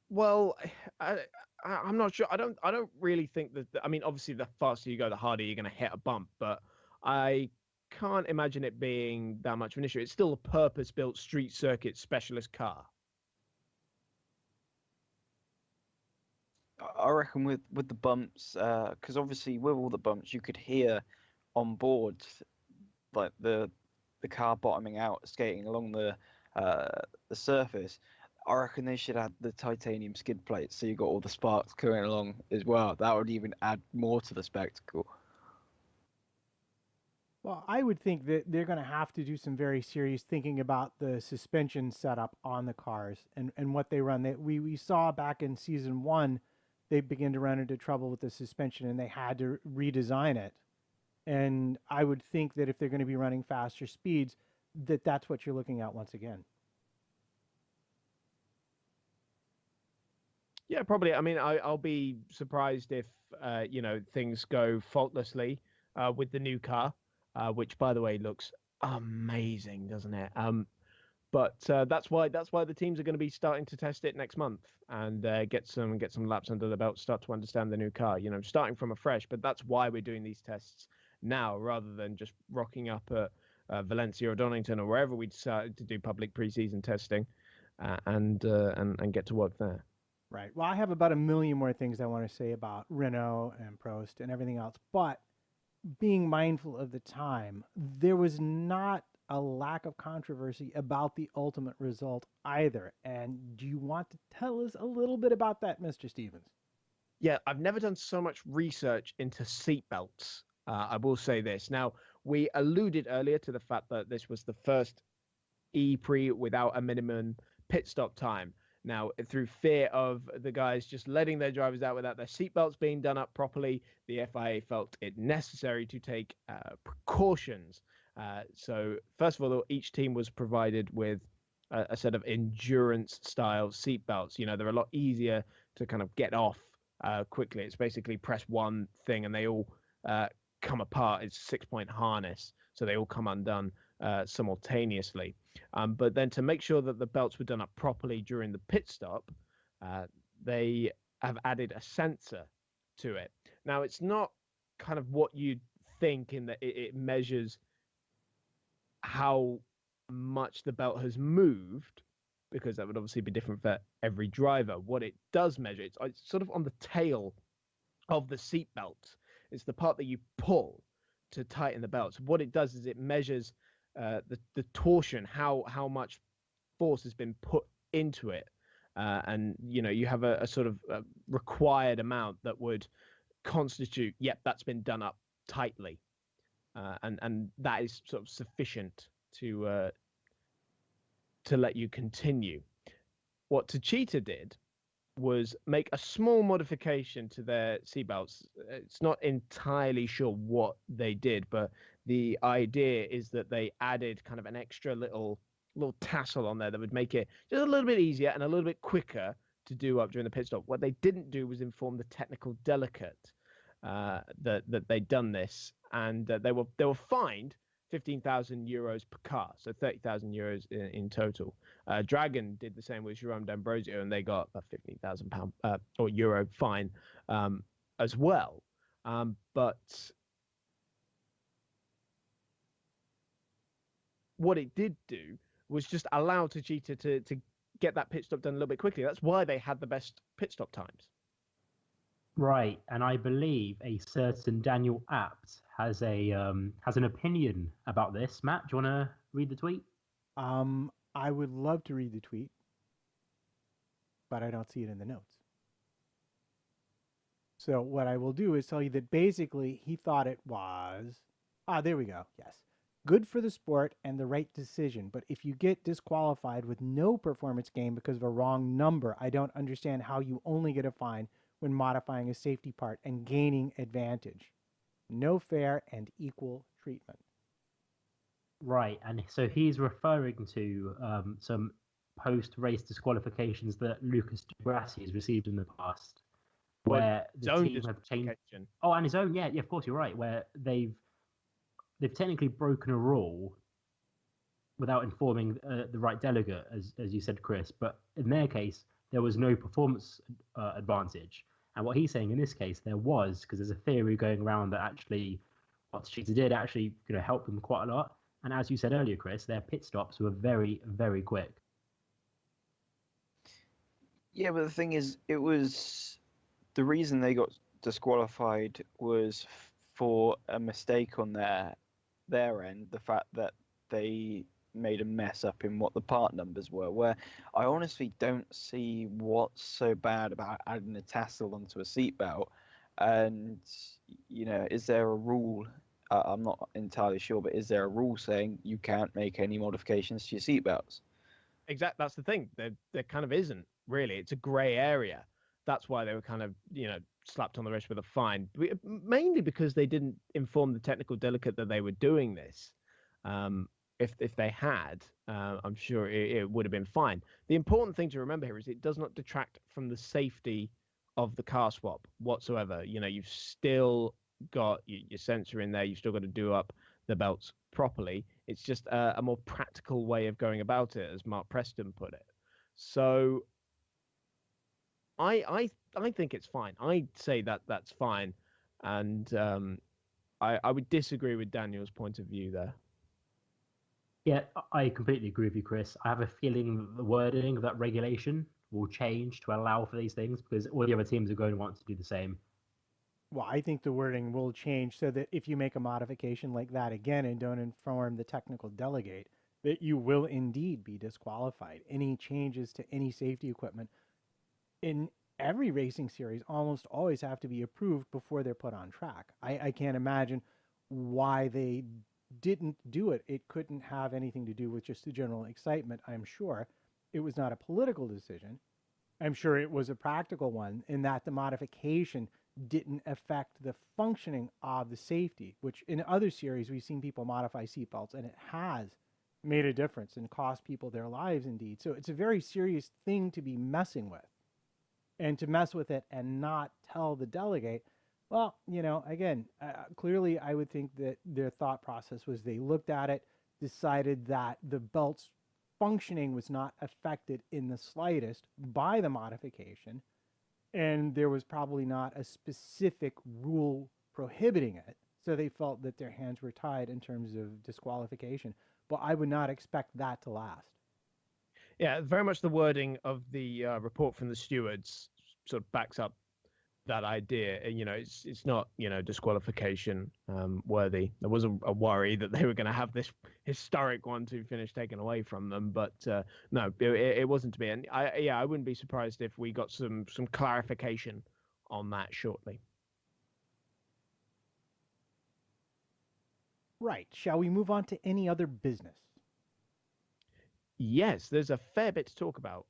Well, I'm not sure. I don't really think that. I mean, obviously, the faster you go, the harder you're going to hit a bump. But I can't imagine it being that much of an issue. It's still a purpose-built street circuit specialist car. I reckon with the bumps, because obviously with all the bumps, you could hear on board like the car bottoming out, skating along the surface. I reckon they should add the titanium skid plates, so you got all the sparks going along as well. That would even add more to the spectacle. Well, I would think that they're going to have to do some very serious thinking about the suspension setup on the cars and what they run. We saw back in season 1, they began to run into trouble with the suspension and they had to redesign it. And I would think that if they're going to be running faster speeds, that's what you're looking at once again. Yeah, probably. I mean, I'll be surprised if things go faultlessly with the new car, which, by the way, looks amazing, doesn't it? But that's why the teams are going to be starting to test it next month and get some laps under the belt, start to understand the new car. You know, starting from afresh. But that's why we're doing these tests now, rather than just rocking up at Valencia or Donington or wherever we decided to do public preseason testing, and get to work there. Right. Well, I have about a million more things I want to say about Renault and Prost and everything else, but being mindful of the time, there was not a lack of controversy about the ultimate result either. And do you want to tell us a little bit about that, Mr. Stevens? Yeah, I've never done so much research into seatbelts. I will say this. Now, we alluded earlier to the fact that this was the first E-Prix without a minimum pit stop time. Now, through fear of the guys just letting their drivers out without their seatbelts being done up properly, the FIA felt it necessary to take precautions. So, first of all, each team was provided with a set of endurance-style seatbelts. You know, they're a lot easier to kind of get off quickly. It's basically press one thing and they all come apart. It's a 6-point harness, so they all come undone simultaneously. But then to make sure that the belts were done up properly during the pit stop, they have added a sensor to it. Now, it's not kind of what you'd think in that it measures how much the belt has moved, because that would obviously be different for every driver. What it does measure, it's sort of on the tail of the seat belt. It's the part that you pull to tighten the belts. What it does is it measures the torsion, how much force has been put into it, and you have a sort of required amount that would constitute, yep, that's been done up tightly, and that is sort of sufficient to let you continue. What Techeetah did was make a small modification to their seatbelts. It's not entirely sure what they did, but the idea is that they added kind of an extra little tassel on there that would make it just a little bit easier and a little bit quicker to do up during the pit stop. What they didn't do was inform the technical delegate that they'd done this, and they were fined €15,000 per car, so €30,000 in total. Dragon did the same with Jerome D'Ambrosio, and they got a £15,000 or euro fine as well. But what it did do was just allow Techeetah to get that pit stop done a little bit quickly. That's why they had the best pit stop times. Right, and I believe a certain Daniel Apt has an opinion about this. Matt, do you want to read the tweet? I would love to read the tweet, but I don't see it in the notes. So what I will do is tell you that basically he thought it was, there we go, yes. Good for the sport and the right decision, but if you get disqualified with no performance gain because of a wrong number, I don't understand how you only get a fine when modifying a safety part and gaining advantage. No fair and equal treatment. Right, and so he's referring to some post-race disqualifications that Lucas Di Grassi has received in the past, where the team have changed. Oh, and his own, yeah, of course, you're right. Where they've technically broken a rule without informing the right delegate, as you said, Chris. But in their case, there was no performance advantage. And what he's saying in this case, there was, because there's a theory going around that actually what Techeetah did actually help them quite a lot. And as you said earlier, Chris, their pit stops were very, very quick. Yeah, but the thing is, it was the reason they got disqualified was for a mistake on their end, the fact that they made a mess up in what the part numbers were, where I honestly don't see what's so bad about adding a tassel onto a seatbelt. And, is there a rule? I'm not entirely sure, but is there a rule saying you can't make any modifications to your seatbelts? Exactly. That's the thing. There kind of isn't, really. It's a grey area. That's why they were kind of, slapped on the wrist with a fine, mainly because they didn't inform the technical delegate that they were doing this. If they had, I'm sure it would have been fine. The important thing to remember here is it does not detract from the safety of the car swap whatsoever. You've still got your sensor in there. You've still got to do up the belts properly. It's just a more practical way of going about it, as Mark Preston put it. So I think it's fine. I'd say that's fine. And I would disagree with Daniel's point of view there. Yeah, I completely agree with you, Chris. I have a feeling that the wording of that regulation will change to allow for these things because all the other teams are going to want to do the same. Well, I think the wording will change so that if you make a modification like that again and don't inform the technical delegate, that you will indeed be disqualified. Any changes to any safety equipment in every racing series almost always have to be approved before they're put on track. I can't imagine why they didn't do it. It couldn't have anything to do with just the general excitement, I'm sure. It was not a political decision. I'm sure it was a practical one in that the modification didn't affect the functioning of the safety, which in other series we've seen people modify seatbelts and it has made a difference and cost people their lives indeed. So it's a very serious thing to be messing with. And to mess with it and not tell the delegate, well, again, clearly I would think that their thought process was they looked at it, decided that the belt's functioning was not affected in the slightest by the modification, and there was probably not a specific rule prohibiting it. So they felt that their hands were tied in terms of disqualification. But I would not expect that to last. Yeah, very much the wording of the report from the stewards sort of backs up that idea. It's not disqualification worthy. There was a worry that they were going to have this historic 1-2 finish taken away from them, but no, it wasn't to be. And I wouldn't be surprised if we got some clarification on that shortly. Right. Shall we move on to any other business? Yes, there's a fair bit to talk about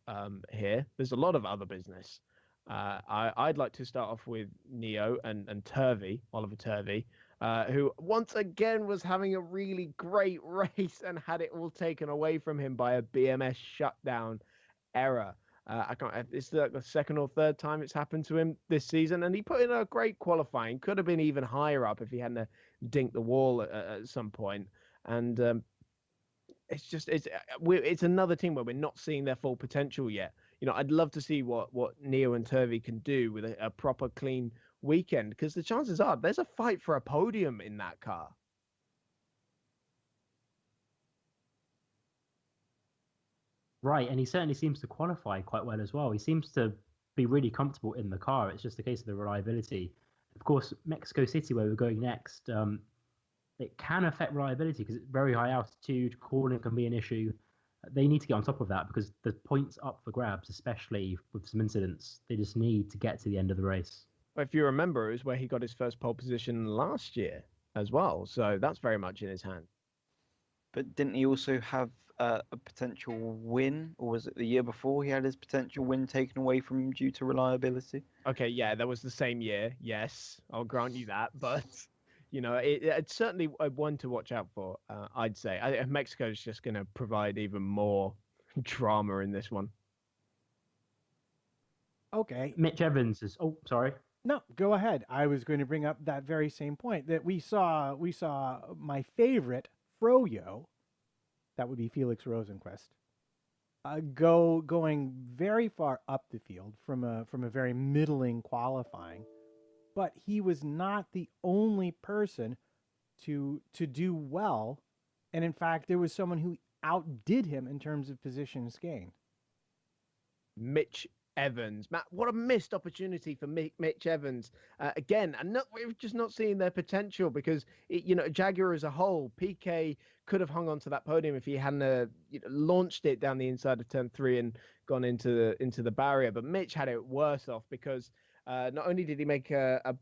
here. There's a lot of other business. I'd like to start off with Neo and Turvey, Oliver Turvey, who once again was having a really great race and had it all taken away from him by a BMS shutdown error. It's the second or third time it's happened to him this season, and he put in a great qualifying. Could have been even higher up if he hadn't dinked the wall at some point. And it's another team where we're not seeing their full potential yet. I'd love to see what Neo and Turvey can do with a proper clean weekend, because the chances are there's a fight for a podium in that car. Right, and he certainly seems to qualify quite well as well. He seems to be really comfortable in the car. It's just a case of the reliability. Of course, Mexico City, where we're going next, it can affect reliability because it's very high altitude. Cornering can be an issue. They need to get on top of that because the points up for grabs, especially with some incidents. They just need to get to the end of the race. If you remember, it was where he got his first pole position last year as well. So that's very much in his hand. But didn't he also have a potential win, or was it the year before he had his potential win taken away from him due to reliability? Okay, yeah, that was the same year. Yes, I'll grant you that. But, it's certainly one to watch out for, I'd say. Mexico's just going to provide even more drama in this one. Okay. Mitch Evans is... Oh, sorry. No, go ahead. I was going to bring up that very same point that we saw my favorite Froyo, that would be Felix Rosenquist, going very far up the field from a very middling qualifying, but he was not the only person to do well, and in fact there was someone who outdid him in terms of positions gained. Mitch Evans. Matt, what a missed opportunity for Mitch Evans. Again, and we've just not seen their potential because, Jaguar as a whole, PK could have hung on to that podium if he hadn't launched it down the inside of turn 3 and gone into the barrier. But Mitch had it worse off because not only did he make a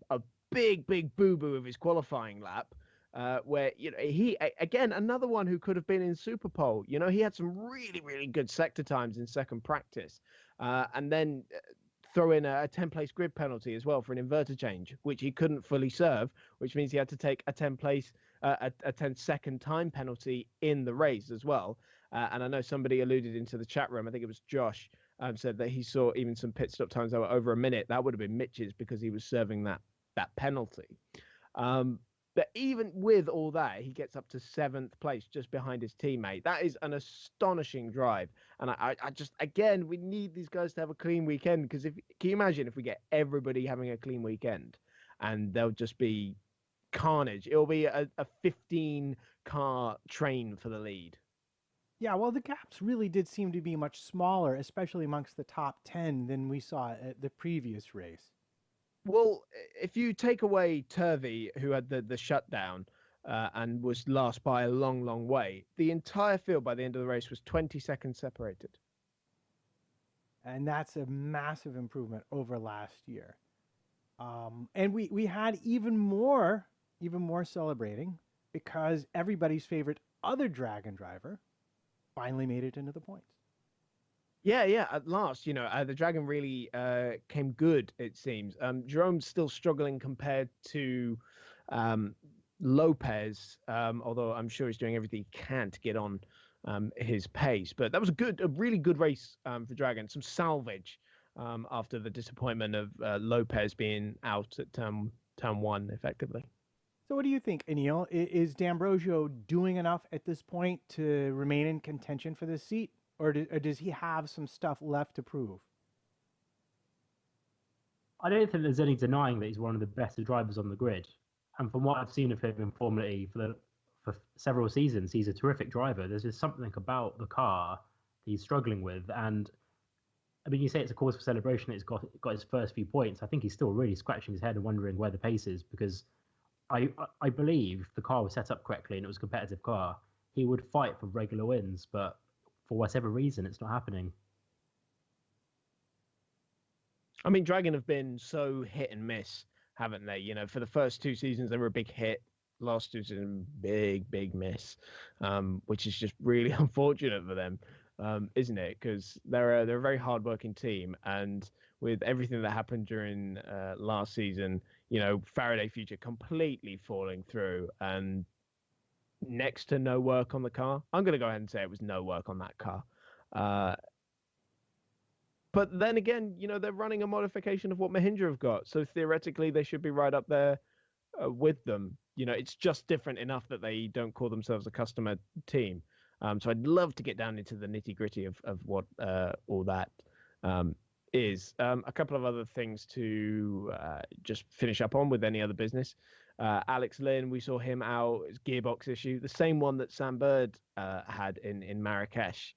big boo-boo of his qualifying lap, where he again another one who could have been in Super Pole. He had some really good sector times in second practice, and then throw in a 10-place grid penalty as well for an inverter change, which he couldn't fully serve, which means he had to take a 10-second time penalty in the race as well. And I know somebody alluded into the chat room, I think it was Josh, said that he saw even some pit stop times that were over a minute. That would have been Mitch's because he was serving that penalty. But even with all that, he gets up to 7th place, just behind his teammate. That is an astonishing drive. And I just, again, we need these guys to have a clean weekend, because can you imagine if we get everybody having a clean weekend and there'll just be carnage? It'll be a 15-car train for the lead. Yeah, well, the gaps really did seem to be much smaller, especially amongst the top 10 than we saw at the previous race. Well, if you take away Turvey, who had the shutdown and was last by a long way, the entire field by the end of the race was 20 seconds separated. And that's a massive improvement over last year. And we had even more celebrating because everybody's favorite other Dragon driver finally made it into the points. Yeah, at last, the Dragon really came good, it seems. Jerome's still struggling compared to Lopez, although I'm sure he's doing everything he can to get on his pace. But that was a really good race for Dragon. Some salvage after the disappointment of Lopez being out at turn 1, effectively. So what do you think, Anil? Is D'Ambrosio doing enough at this point to remain in contention for this seat? Or does he have some stuff left to prove? I don't think there's any denying that he's one of the better drivers on the grid. And from what I've seen of him in Formula E for several seasons, he's a terrific driver. There's just something about the car he's struggling with. And I mean, you say it's a cause for celebration. It's got his first few points. I think he's still really scratching his head and wondering where the pace is, because I believe if the car was set up correctly and it was a competitive car, he would fight for regular wins. But for whatever reason, it's not happening. I mean, Dragon have been so hit and miss, haven't they? You know, for the first 2 seasons, they were a big hit. Last 2 seasons, big miss, which is just really unfortunate for them, isn't it? Because they're a very hardworking team, and with everything that happened during last season, you know, Faraday Future completely falling through and next to no work on the car. I'm going to go ahead and say it was no work on that car. But then again, you know, they're running a modification of what Mahindra have got. So theoretically, they should be right up there with them. You know, it's just different enough that they don't call themselves a customer team. So I'd love to get down into the nitty gritty of what all that is. A couple of other things to just finish up on with any other business. Alex Lynn, we saw him out. It's gearbox issue, the same one that Sam Bird had in Marrakesh.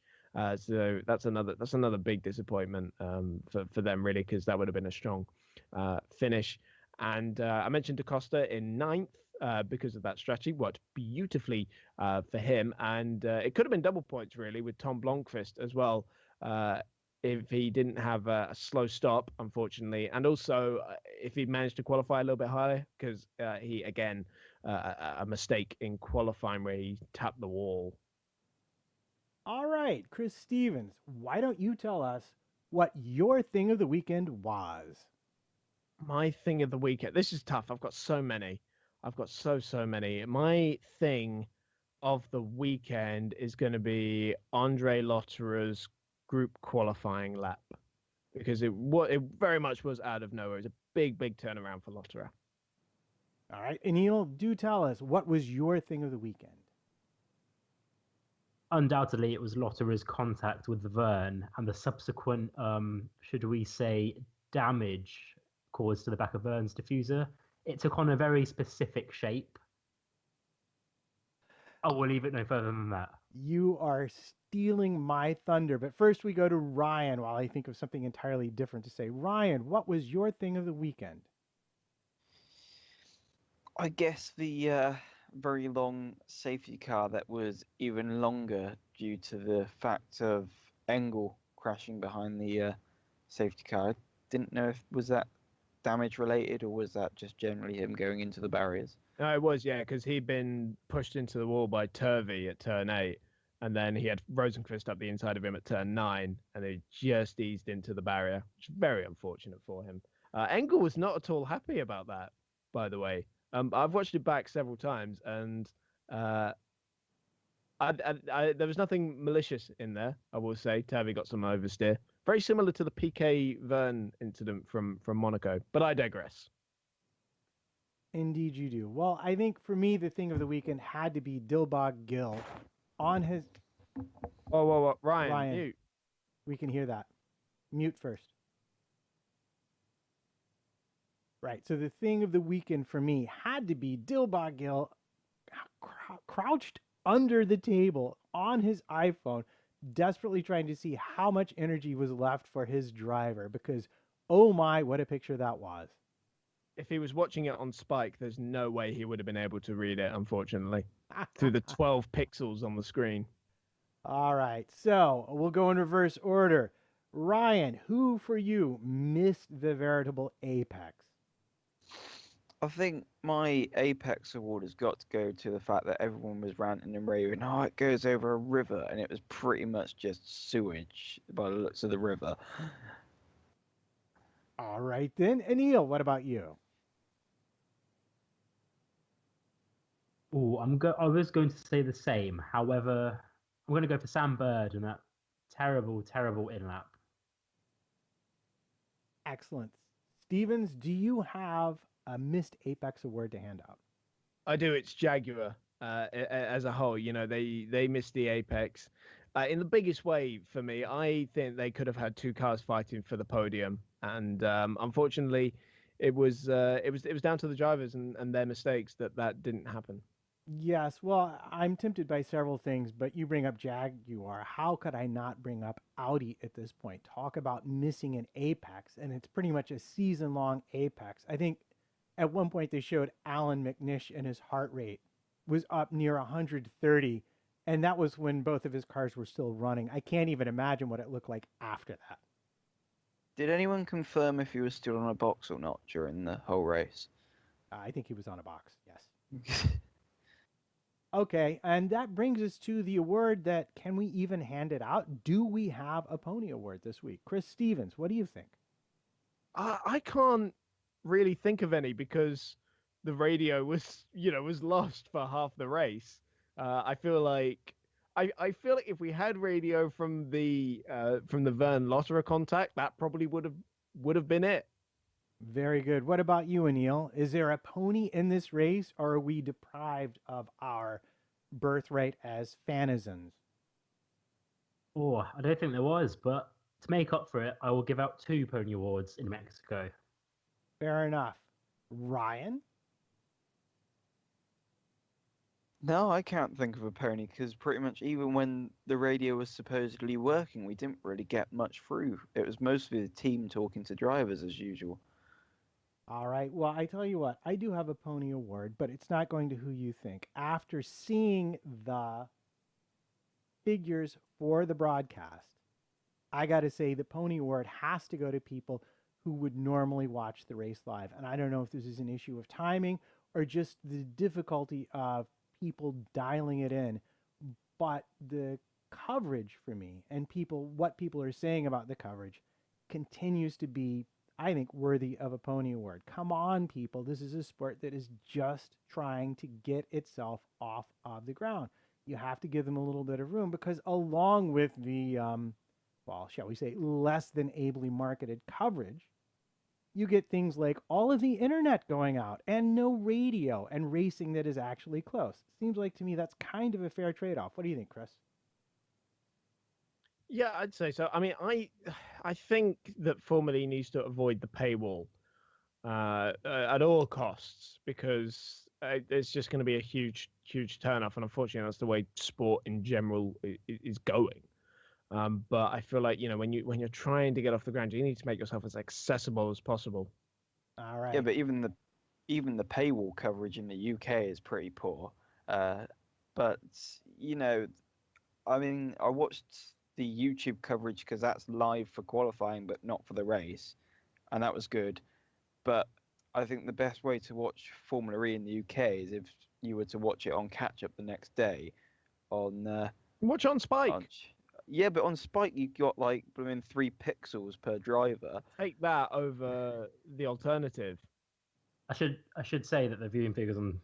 So that's another big disappointment for them, really, because that would have been a strong finish. And I mentioned DaCosta in 9th because of that strategy. Worked beautifully for him, and it could have been double points, really, with Tom Blomqvist as well, if he didn't have a slow stop, unfortunately, and also if he managed to qualify a little bit higher, because he, again, a mistake in qualifying where he tapped the wall. All right, Chris Stevens, why don't you tell us what your thing of the weekend was? My thing of the weekend. This is tough. I've got so many. I've got so many. My thing of the weekend is going to be Andre Lotterer's group qualifying lap, because it very much was out of nowhere. It was a big turnaround for Lotterer. All right, Anil, do tell us, what was your thing of the weekend? Undoubtedly, it was Lotterer's contact with Verne and the subsequent, should we say, damage caused to the back of Verne's diffuser. It took on a very specific shape. I will leave it no further than that. You are stealing my thunder, but first we go to Ryan while I think of something entirely different to say. Ryan, what was your thing of the weekend? I guess the very long safety car that was even longer due to the fact of Engel crashing behind the safety car. Didn't know if was that damage related or was that just generally him going into the barriers. No, it was, yeah, because he'd been pushed into the wall by Turvey at turn 8, and then he had Rosenqvist up the inside of him at turn 9, and he just eased into the barrier, which is very unfortunate for him. Engel was not at all happy about that, by the way. I've watched it back several times, and there was nothing malicious in there, I will say. Turvey got some oversteer. Very similar to the Piquet Verne incident from Monaco, but I digress. Indeed you do. Well, I think for me, the thing of the weekend had to be Dilbagh Gill on his... Whoa, Ryan, mute. We can hear that. Mute first. Right, so the thing of the weekend for me had to be Dilbagh Gill crouched under the table on his iPhone, desperately trying to see how much energy was left for his driver, because, oh my, what a picture that was. If he was watching it on Spike, there's no way he would have been able to read it, unfortunately, through the 12 pixels on the screen. All right, so we'll go in reverse order. Ryan, who for you missed the veritable apex? I think my apex award has got to go to the fact that everyone was ranting and raving, oh, it goes over a river, and it was pretty much just sewage by the looks of the river. All right then. Anil, what about you? Oh, I was going to say the same. However, I'm going to go for Sam Bird and that terrible in-lap. Excellent. Stevens, do you have a missed Apex award to hand out? I do. It's Jaguar as a whole. They missed the apex in the biggest way for me. I think they could have had two cars fighting for the podium, and unfortunately, it was down to the drivers and their mistakes that didn't happen. Yes, well, I'm tempted by several things, but you bring up Jaguar. How could I not bring up Audi at this point? Talk about missing an apex, and it's pretty much a season-long apex. I think at one point they showed Alan McNish and his heart rate was up near 130, and that was when both of his cars were still running. I can't even imagine what it looked like after that. Did anyone confirm if he was still on a box or not during the whole race? I think he was on a box, yes. Okay, and that brings us to the award that, can we even hand it out? Do we have a pony award this week? Chris Stevens, what do you think? I can't really think of any because the radio was lost for half the race. I feel like if we had radio from the Vern Lotterer contact, that probably would have been it. Very good. What about you, Anil? Is there a pony in this race, or are we deprived of our birthright as fanizens? Oh, I don't think there was, but to make up for it, I will give out 2 pony awards in Mexico. Fair enough. Ryan? No, I can't think of a pony because pretty much even when the radio was supposedly working, we didn't really get much through. It was mostly the team talking to drivers as usual. All right. Well, I tell you what, I do have a pony award, but it's not going to who you think. After seeing the figures for the broadcast, I got to say the pony award has to go to people who would normally watch the race live. And I don't know if this is an issue of timing or just the difficulty of people dialing it in, but the coverage for me and what people are saying about the coverage continues to be, I think, worthy of a pony award. Come on, people. This is a sport that is just trying to get itself off of the ground. You have to give them a little bit of room because along with the, well, shall we say, less than ably marketed coverage, you get things like all of the internet going out and no radio and racing that is actually close. Seems like to me that's kind of a fair trade-off. What do you think, Chris? Yeah, I'd say so. I mean, I think that Formula E needs to avoid the paywall at all costs because it's just going to be a huge turnoff, and unfortunately, that's the way sport in general is going. But I feel like when you're trying to get off the ground, you need to make yourself as accessible as possible. All right. Yeah, but even the paywall coverage in the UK is pretty poor. But I mean, I watched the YouTube coverage because that's live for qualifying, but not for the race, and that was good. But I think the best way to watch Formula E in the UK is if you were to watch it on catch up the next day on watch on Spike. Yeah, but on Spike you got like 3 pixels per driver. Take that over the alternative. I should say that the viewing figures on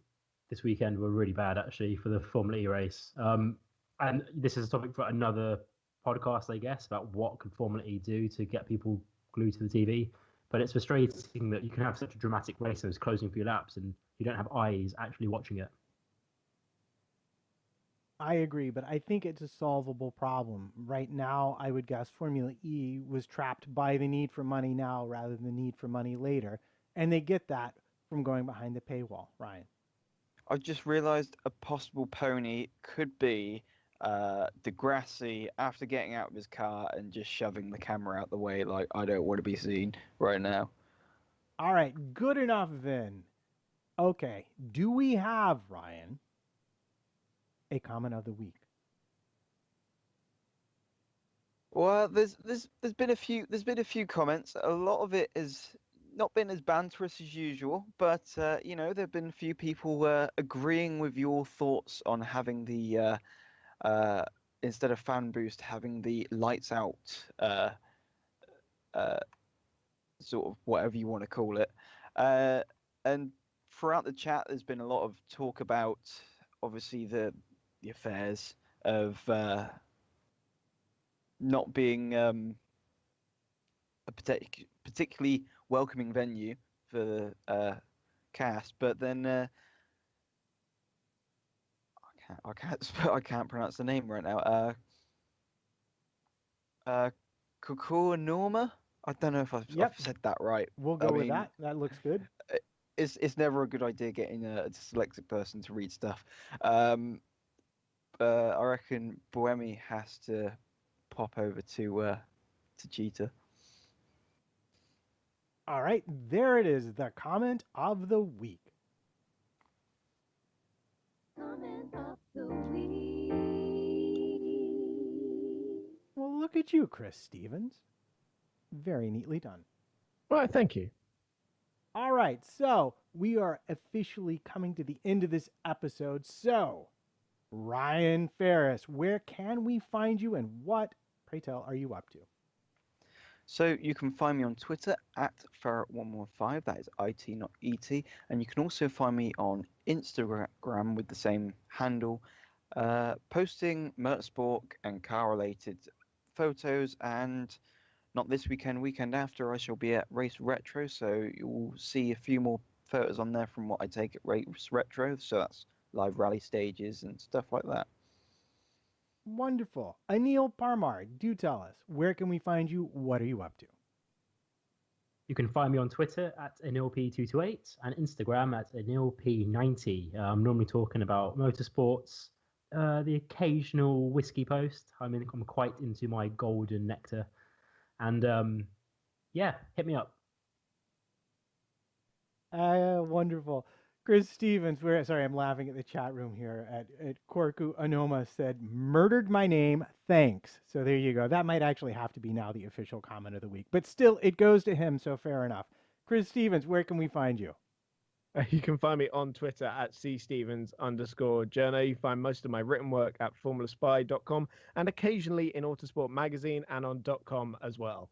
this weekend were really bad actually for the Formula E race. And this is a topic for another podcast, I guess, about what could Formula E do to get people glued to the TV. But it's frustrating that you can have such a dramatic race that was closing few laps and you don't have eyes actually watching it. I agree, but I think it's a solvable problem. Right now, I would guess Formula E was trapped by the need for money now rather than the need for money later. And they get that from going behind the paywall. Ryan. I've just realised a possible pony could be Degrassi after getting out of his car and just shoving the camera out the way like, I don't want to be seen right now. All right, good enough then. Okay, do we have, Ryan, a comment of the week? Well, there's been a few comments. A lot of it has not been as banterous as usual, but there've been a few people agreeing with your thoughts on having the instead of fan boost, having the lights out sort of whatever you want to call it. And throughout the chat, there's been a lot of talk about obviously the affairs of not being a particularly welcoming venue for the cast, but then I can't pronounce the name right now. Kukua Norma. I don't know if I've Yep. said that right. We'll go I with mean, that. That looks good. It's never a good idea getting a dyslexic person to read stuff. I reckon Boemi has to pop over to Techeetah. All right, there it is, the comment of the week. Comment of the week. Well, look at you, Chris Stevens. Very neatly done. Well, thank you. All right, so we are officially coming to the end of this episode. So, Ryan Ferris, where can we find you and what, pray tell, are you up to? So you can find me on Twitter at Ferret115. That is IT, not ET. And you can also find me on Instagram with the same handle, posting motorsport and car-related photos. And not this weekend, weekend after, I shall be at Race Retro. So you'll see a few more photos on there from what I take at Race Retro. So that's live rally stages and stuff like that. Wonderful. Anil Parmar, do tell us, where can we find you? What are you up to? You can find me on Twitter at AnilP228 and Instagram at AnilP90. I'm normally talking about motorsports, the occasional whiskey post. I'm quite into my golden nectar. And yeah, hit me up. Wonderful. Chris Stevens, sorry, I'm laughing at the chat room here at Korku Anoma said, murdered my name, thanks. So there you go. That might actually have to be now the official comment of the week. But still, it goes to him, so fair enough. Chris Stevens, where can we find you? You can find me on Twitter at cstevens_journo. You find most of my written work at formulaspy.com and occasionally in Autosport Magazine and on .com as well.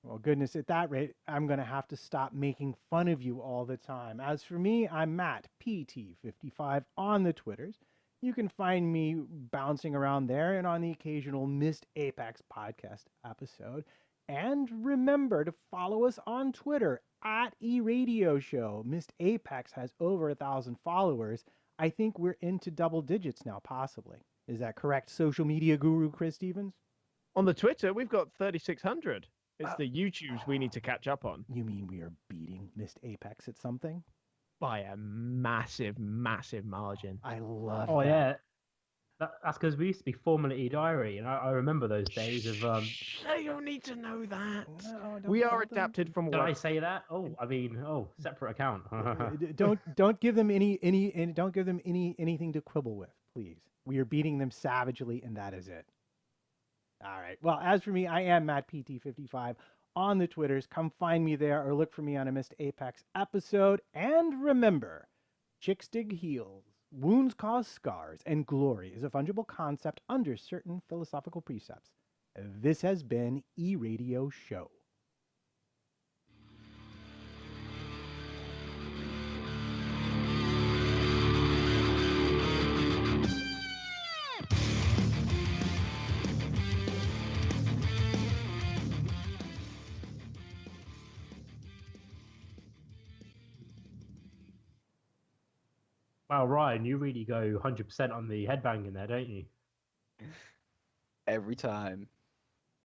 Well, goodness, at that rate, I'm going to have to stop making fun of you all the time. As for me, I'm Matt, PT55, on the Twitters. You can find me bouncing around there and on the occasional Missed Apex podcast episode. And remember to follow us on Twitter at eRadio Show. Missed Apex has over 1,000 followers. I think we're into double digits now, possibly. Is that correct, social media guru Chris Stevens? On the Twitter, we've got 3,600. It's the YouTubes we need to catch up on. You mean we are beating Missed Apex at something? By a massive, massive margin. I love Oh, that. yeah. That's because we used to be Formula E Diary, and I remember those days of... They don't need to know that. No, We don't are tell them. adapted from Did I what? say that? Separate account. Don't give them anything to quibble with, please. We are beating them savagely, and that is it. All right. Well, as for me, I am Matt PT55 on the Twitters. Come find me there or look for me on a Missed Apex episode. And remember, chicks dig heels, wounds cause scars, and glory is a fungible concept under certain philosophical precepts. This has been eRadio Show. Wow, Ryan, you really go 100% on the headbanging there, don't you? Every time.